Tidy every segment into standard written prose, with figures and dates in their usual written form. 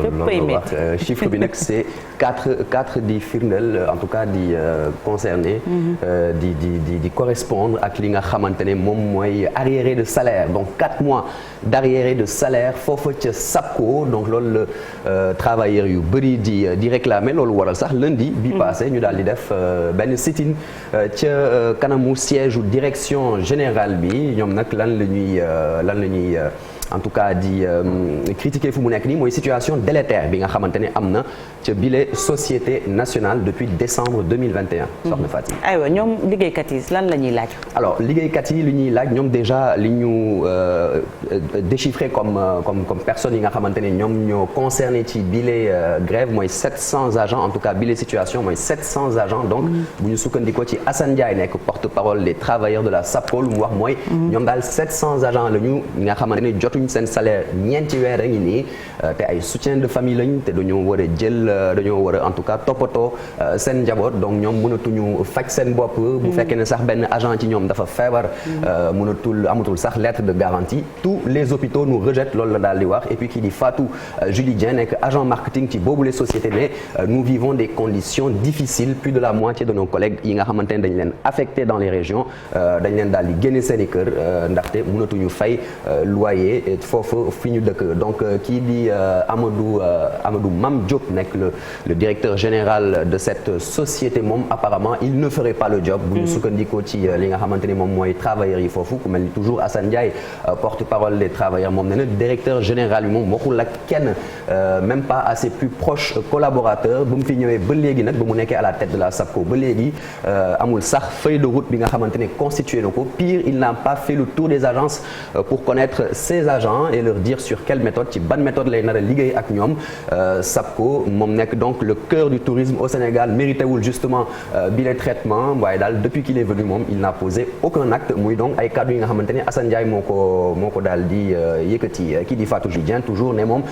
loolu wax chiffre bi nag c'est quatre di firndeel en tout cas di concerné di correspondre ak li nga xamante ne moom mooy arriéré de salaire donc 4 mois d'arriéré de salaire foofu ca SAPCO donc loolu la travailleurs yu bëri di réclamer loolu waral sax lundi bi passé ñu daal di def benn sit-in ca kanamu siège u direction générale bi ñoom nag lan la ñuy en tout cas di critiquer fu mu nekk nii mooy situation délétère bi nga xamante ne am na ca bile société nationale depuis décembre 2021. soxna Fatick. aywa ñoom liggéeykat yi lan la ñuy laaj. alors liggéeykat yi li ñuy laaj ñoom déjà li ñu déchiffré comme personnes yi nga xamante ne ñoom ñoo concerné ci bile grève mooy 700 agents en tout cas bile situation mooy 700 agents donc bu ñu sukkandikoo ci Assane Ndiaye nekk porte-parole des travailleurs de la SAPCO lu mu wax mooy ñoom daal 700 agents la ñu nga xamante ne jotuñu seen salaire ñeenti weer a ngi nii te ay soutien de famille lañ te dañoo war a en tout cas toppatoo seen njaboot donc ñoom mënatuñu faj seen bopp bu fekkee ne sax benn agent ci ñoom dafa feebar amatul sax lettre de garantie tous les hôpitaux nous rejettent loolu la daal di wax et puis kii di Fatou Julie Dieng nekk agent marketing ci boobu les sociétés ne nous vivons des conditions difficiles plus de la moitié de nos collègues yi nga xamante ne dañ leen affecté dans les régions dañ leen daal di génne seen i kër ndaxte mënatuñu fay loyer foofu fi ñu dëkk donc kii di Amadou Mame Diop nekk le directeur général de cette société moom apparemment il ne ferait pas le job bu ñu sukkandikoo ci li nga xamante ni moom mooy travailleurs yi foofu ku mel ni toujours Assane Ndiaye porte-parole des travailleurs moom nee na directeur général bi moom waxul ak kenn même pas à ses plus proches collaborateurs bu mu fi ñëwee ba léegi nag ba mu nekkee à la tête de la SAPCO ba léegi amul sax feuille de route bi nga xamante ne constitué na ko pire il n'a pas fait le tour des agences pour connaître ses agents et leur dire sur quelle méthode ci ban méthode lay nar a liggéey ak ñoom SAPCO moom nekk donc le cœur du tourisme au Sénégal mérité wul justement bi les traitements waaye daal depuis qu'il est venu moom il n'a posé aucun acte muy donc ay kaddu yi nga xamante ne Assane Ndiaye moo ko daal di yëkkati kii di Fatou Julien toujours ne moom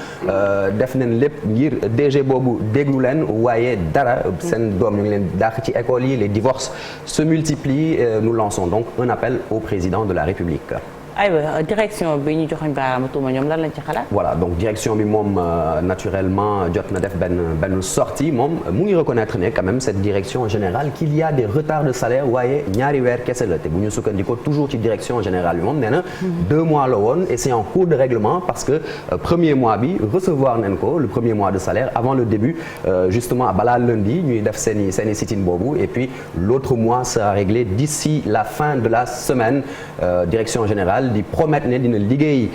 def nañ lépp ngir DG boobu déglu leen waaye dara seen doom ñu ngi leen dàq ci école yi les divorces se multiplient nous lançons donc un appel au président de la République. aywa direction bi ñu joxoñ baaraamu tuuma ñoom lan lañ ci xalaat. voilà donc direction bi moom naturellement jot na def benn sortie moom mu ngi reconnaître ne quand même cette direction générale qu'il y a des retards de salaire waaye ñaari weer kese la te bu ñu sukkandikoo toujours ci direction générale bi moom nee na 2 mois la woon et c'est en cours de règlement parce que premier mois bi recevoir nañ ko le premier mois de salaire avant le début justement balaa lundi ñuy def seeni sit-in boobu et puis l'autre mois sera réglé d'ici la fin de la semaine direction générale di promettre ne dina liggéey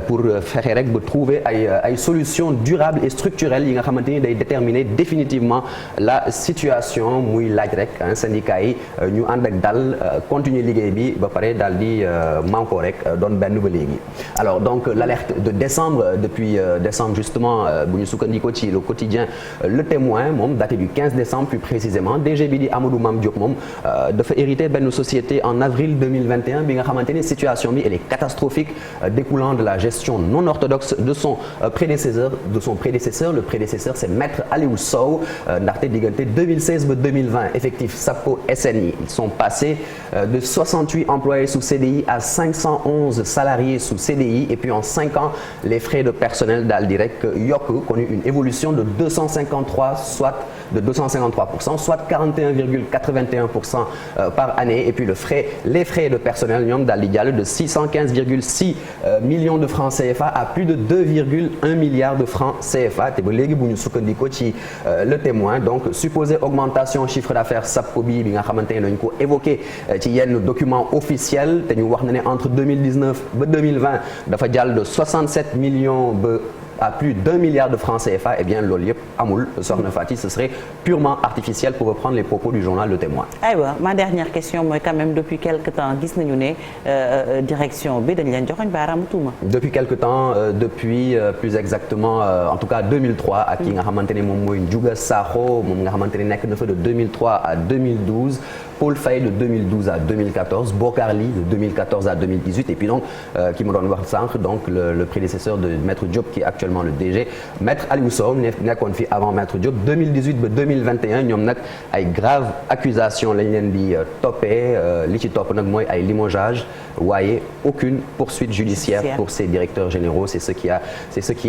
pour fexe rek ba trouver ay solutions durables et structurelles yi nga xamante ni day déterminer définitivement la situation muy laaj rek syndicat yi ñu ànd ak dal continuer liggéey bi ba pare daal di manko rek doon benn ba léegi. alors donc l'alerte de décembre depuis décembre justement bu ñu sukkandikoo ci le quotidien Le Témoin moom daté du 15 décembre plus précisément DG bi di Amadou Mame Diop moom dafa hérité benn société en avril 2021 bi nga xamante ni situation elle est catastrophique découlant de la gestion non orthodoxe de son prédécesseur le prédécesseur c'est Maître Aliou Sow ndaxte diggante 2016 ba 2020 effectif SAPCO SNI ils sont passés de 68 employés sous CDI à 511 salariés sous CDI et puis en 5 ans les frais de personnel daal di rek yokk connu une évolution de 253 soit 41,81% par année et puis les frais de personnel ñoom daal di jàll de 615,6 millions de francs CFA à plus de 2,1 milliards de francs CFA te ba léegi bu ñu sukkandikoo ci Le Témoin donc supposée augmentation chiffre d'affaires SAPCO bi nga xamante ne dañu ko évoqué ci yenn documents officiels te ñu wax na ne entre 2019 ba 2020 dafa jàll de 67 millions ba à plus d'1 milliard de francs CFA eh bien loolu yëpp amul soxna Fati ce serait purement artificiel pour reprendre les propos du journal Le Témoin. aywa ma dernière question mooy quand même depuis quelque temps gis nañu ne direction bi dañ leen joxoñ baaraamu tuuma. depuis quelque temps depuis plus exactement en tout cas 2003 ak ki nga xamante ne moom mooy Ndiouga Sakho moom nga xamante ne nekk na fa de 2003 à 2012. Paul Faye de 2012 à 2014 Bokar Ly de 2014 à 2018 et puis donc ki ma doon wax sànq donc le prédécesseur de Maître Diop qui actuellement actuellement le DG maître Aliou Sow nekkoon fi avant maître Diop 2018 ba 2021 ñoom nag ay graves accusations lañ leen di toppee li ci topp nag mooy ay limogeage waaye aucune poursuite judiciaire pour ces directeurs généraux c'est ce qui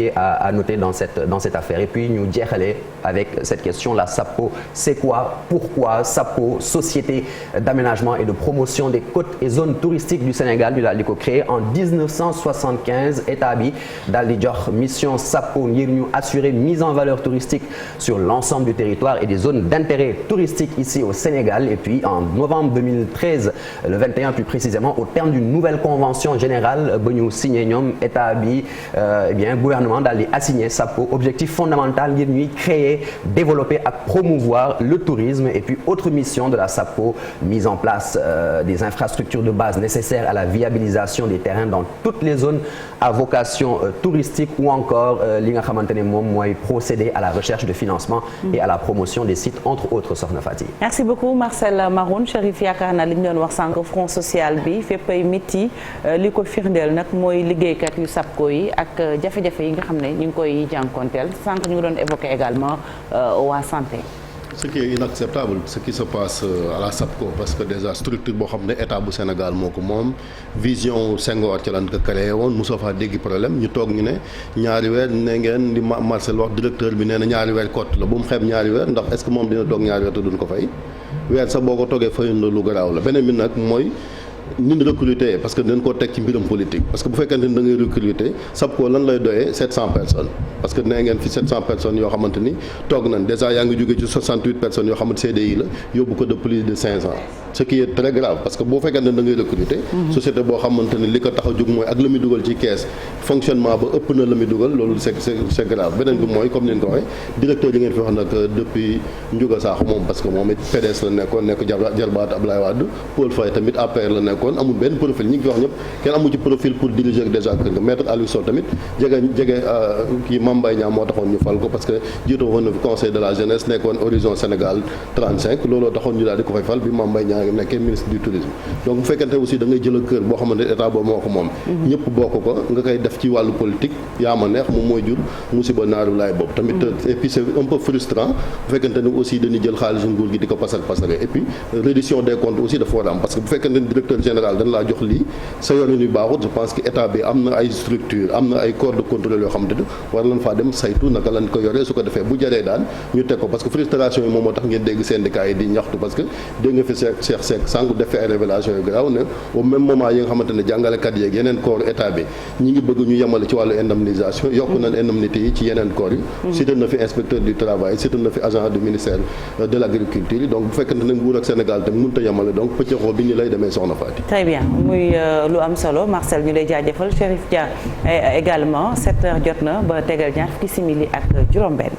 est à noter dans cette affaire et puis ñu jeexale avec cette question la SAPCO c'est quoi pourquoi SAPCO société d'aménagement et de promotion des côtes et zones touristiques du Sénégal ñu daal di ko créé en 1975 état bi daal di jox mission SAPCO ngir ñu assurer mise en valeur touristique sur l'ensemble du territoire et des zones d'intérêt touristique ici au Sénégal et puis en novembre 2013 le 21 plus précisément au terme d'une nouvelle convention générale ba ñu signé ñoom état bi eh bien gouvernement daal di assigné SAPCO objectif fondamental ngir ñuy créer développer ak promouvoir le tourisme et puis autre mission de la SAPCO mise en place des infrastructures de base nécessaires à la viabilisation des terrains dans toutes les zones à vocation touristique ou encore li nga xamante ne moom mooy procéder à la recherche de financement et à la promotion des sites entre autres Soxna Fati. Merci beaucoup Marcel Maroun Chérif yaakaar naa li ñu doon wax sànq front social bi fépp ay métti li ko firndeel nag mooy liggéeykat yu SAPCO yi ak jafe-jafe yi nga xam ne ñu ngi koy jànkonteel sànq ñu ngi doon évoquer également waa santé. Ce qui est inacceptable ce qui se passe à la SAPCO parce que déjà structure boo xam ne état bu Sénégal moo ko moom vision Senghor ci lan ko créé woon mosoo faa dégg problème ñu toog ñu ne ñaari weer ne ngeen di Marcel wax directeur bi nee na ñaari weer cote la bu mu xeeb ñaari weer ndax est-ce que moom dina toog ñaari weer te duñ ko fay weer sax boo ko toogee fayun la lu garaaw la beneen bi nag mooy ni ñu recruter parce que dañ koo teg ci mbiram politique parce que bu fekkente ni da ngay recruter SAPCO lan lay doyee 700 personnes parce que nee ngeen fi 700 personnes yoo xamante ni toog nañ déjà yaa ngi jógee ci 68 personnes yoo xamante CDI la yóbbu ko de plus de 500 ce qui est très grave parce que boo fekkente ni da ngay recruter société boo xamante ni li ko tax a jóg mooy ak la muy dugal ci caisse fonctionnement ba ëpp na la muy dugal loolu c'est grave beneen bi mooy comme ni nga ko waxee directeur yi ngeen fi wax nag depuis Ndiouga Sakho moom parce que moom it PDS la nekkoon nekk jarbaat Ablaye Wade Paul Faye tamit APR la nekkoon amul benn profil ñi ngi fi wax ñëpp kenn amul ci profil pour diriger déjà kër ga maître Aliou Sow tamit jege kii Mame Mbaye Niang moo taxoon ñu fal ko parce que jiitu woon na fi conseil de la jeunesse nekkoon horizon Sénégal 35 looloo taxoon ñu daal di ko fay fal bi Mame Mbaye Niang nekkee ministre du tourisme donc bu fekkente aussi da ngay jël a kër boo xamante ne état boobu moo ko moom ñëpp bokk ko nga koy def ci wàllu politique yaa ma neex moom mooy jur musiba naaru laay boobu tamit et puis c'est un peu frustrant bu fekkente ne aussi dañuy jël xaalisu nguur gi di ko pasar pasare et puis reddition des comptes aussi dafa war a am parce que bu fekkente ne directeur général dañ laa jox lii sa yorin yu baaxut je pense que état bi am na ay structure am na ay corps de contrôle yoo xamante ne war lañ faa dem saytu naka lañ ko yoree su ko defee bu jaree daal ñu teg ko parce que frustration yi moom moo tax ngeen dégg syndicat yi di ñaxtu parce que dégg nga fi Cheikh Seck sànq def fi ay révélation yu garaaw ne au même moment yi nga xamante ne jàngalekat yeeg yeneen corps état bi ñi ngi bëgg ñu yemale ci wàllu indemnisation yokk nañ indemnité yi ci yeneen corps yi cité na fi inspecteur du travail cité na fi agent du ministère de l'agriculture yi donc bu fekkente ne nguur ak Sénégal tam mënut a yemale donc pëccëxoo bi ni lay demee soxna Faty. Très bien muy lu am solo Marcel ñu lay jaajëfal Chérif Dia également 7h jot na ba tegal ñaar fukki simili ak juróom-benn.